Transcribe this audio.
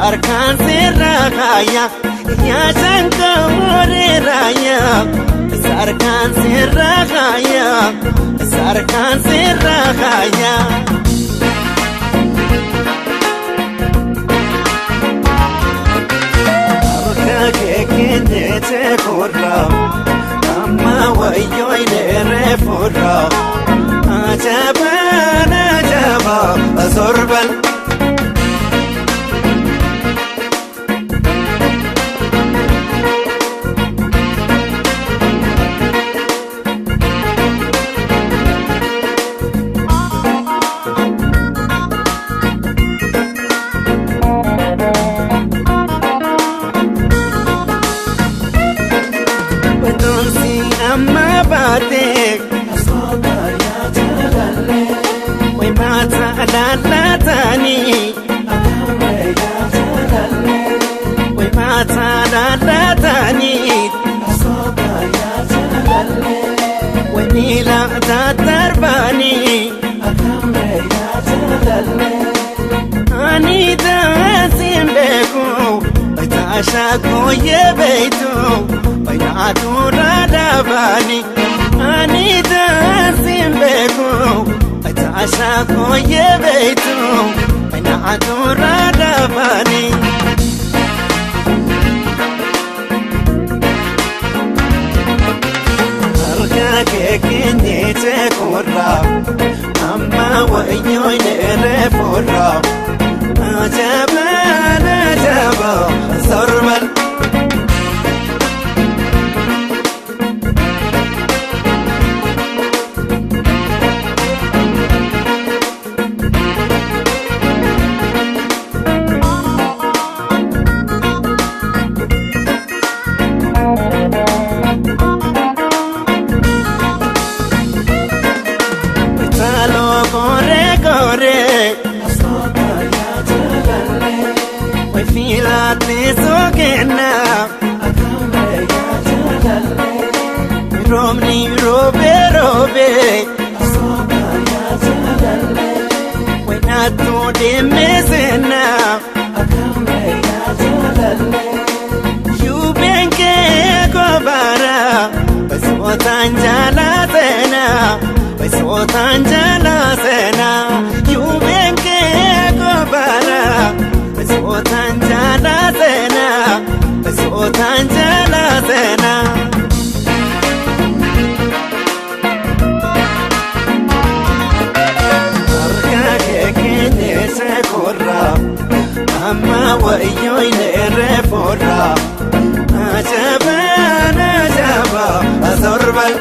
Sarkan sirraya ya janka moreraya Sarkan sirraya Sarkan sirraya Arka kekene te korra amma wayoy nere forra ajaba azorbal Ashako ye beitu bainatu radavani anida simbeku ashako ye beitu bainatu radavani arka kekene te korra amma wayoy nere forra ajaba Sorban Talo corre Filate sogena Romni robe Wena to de mezena Yubenke kobara Besotanjala sena Yubenke kobara Besotanjala sena Arka kekene se korra amma wayoy nere forra ajaba azorbal